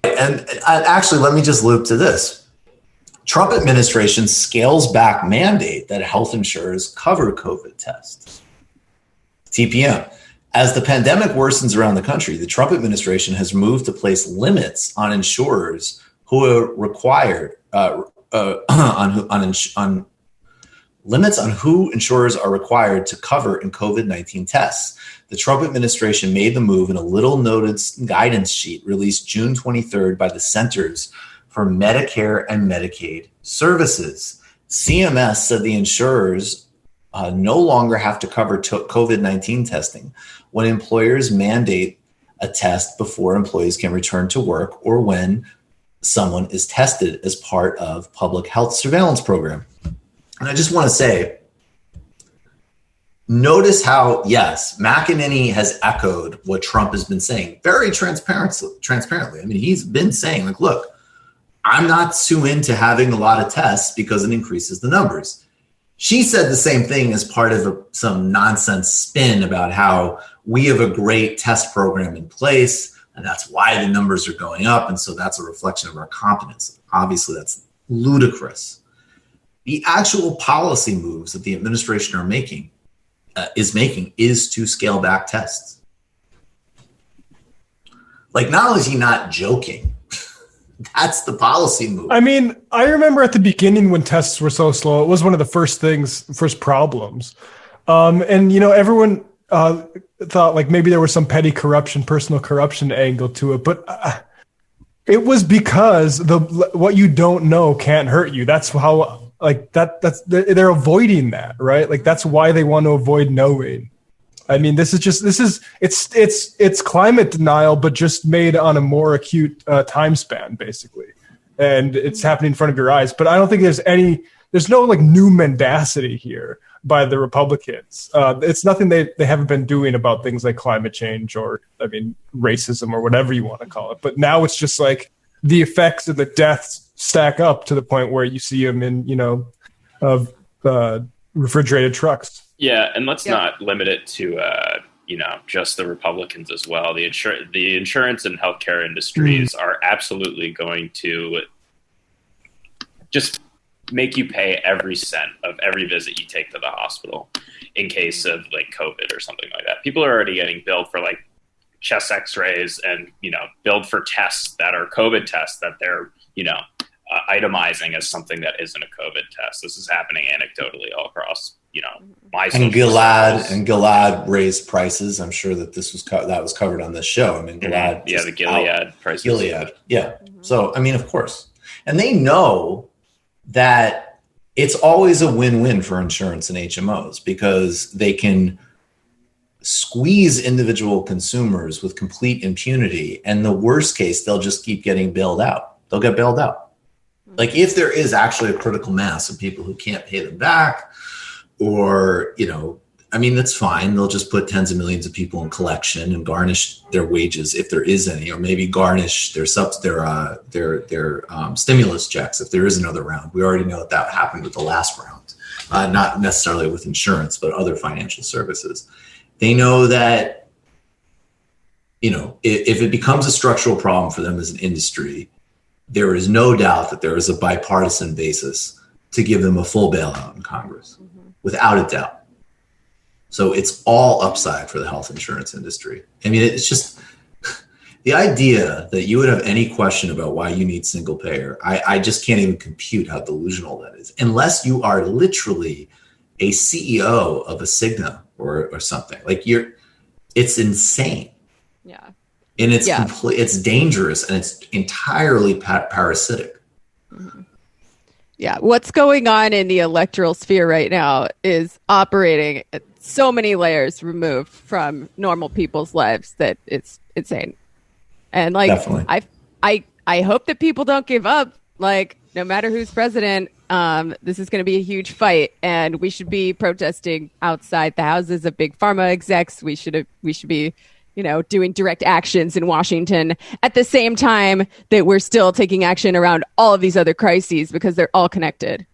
And actually, let me just loop to this. Trump administration scales back mandate that health insurers cover COVID tests. TPM. As the pandemic worsens around the country, the Trump administration has moved to place limits on insurers who are required limits on who insurers are required to cover in COVID-19 tests. The Trump administration made the move in a little-noted guidance sheet released June 23rd by the Centers for Medicare and Medicaid Services. CMS said the insurers no longer have to cover COVID-19 testing when employers mandate a test before employees can return to work or when someone is tested as part of public health surveillance program. And I just want to say, notice how, yes, McEnany has echoed what Trump has been saying very transparently. I mean, he's been saying, like, look, I'm not too into having a lot of tests because it increases the numbers. She said the same thing as part of some nonsense spin about how we have a great test program in place, and that's why the numbers are going up, and so that's a reflection of our competence. Obviously, that's ludicrous. The actual policy moves that the administration is making is to scale back tests. Like, not only is he not joking, that's the policy move. I mean, I remember at the beginning when tests were so slow, it was one of the first problems. And, you know, everyone thought like maybe there was some petty corruption, personal corruption angle to it. But it was because what you don't know can't hurt you. That's how... Like they're avoiding that, right? Like that's why they want to avoid knowing. I mean, it's climate denial, but just made on a more acute time span, basically, and it's happening in front of your eyes. But I don't think there's no like new mendacity here by the Republicans. It's nothing they haven't been doing about things like climate change or, I mean, racism or whatever you want to call it. But now it's just like the effects of the deaths stack up to the point where you see them in, you know, refrigerated trucks. Yeah, and let's not limit it to, you know, just the Republicans as well. The insurance and healthcare industries are absolutely going to just make you pay every cent of every visit you take to the hospital in case of like COVID or something like that. People are already getting billed for like chest x-rays and, you know, billed for tests that are COVID tests that they're, you know, itemizing as something that isn't a COVID test. This is happening anecdotally all across, you know, my and Gilead raised prices. I'm sure that that was covered on this show. I mean, Gilead, the Gilead prices. Gilead, yeah. Mm-hmm. So I mean, of course, and they know that it's always a win-win for insurance and HMOs because they can squeeze individual consumers with complete impunity, and the worst case, they'll just keep getting bailed out. They'll get bailed out. Like if there is actually a critical mass of people who can't pay them back or, you know, I mean, that's fine. They'll just put tens of millions of people in collection and garnish their wages if there is any, or maybe garnish their stimulus checks if there is another round. We already know that happened with the last round, not necessarily with insurance, but other financial services. They know that, you know, if it becomes a structural problem for them as an industry, there is no doubt that there is a bipartisan basis to give them a full bailout in Congress, without a doubt. So it's all upside for the health insurance industry. I mean, it's just the idea that you would have any question about why you need single payer. I just can't even compute how delusional that is, unless you are literally a CEO of a Cigna or something. Like it's insane. Yeah. And it's it's dangerous and it's entirely parasitic. Mm-hmm. Yeah. What's going on in the electoral sphere right now is operating at so many layers removed from normal people's lives that it's insane. And like, definitely. I hope that people don't give up. Like, no matter who's president, this is going to be a huge fight, and we should be protesting outside the houses of big pharma execs. We should be, you know, doing direct actions in Washington at the same time that we're still taking action around all of these other crises because they're all connected.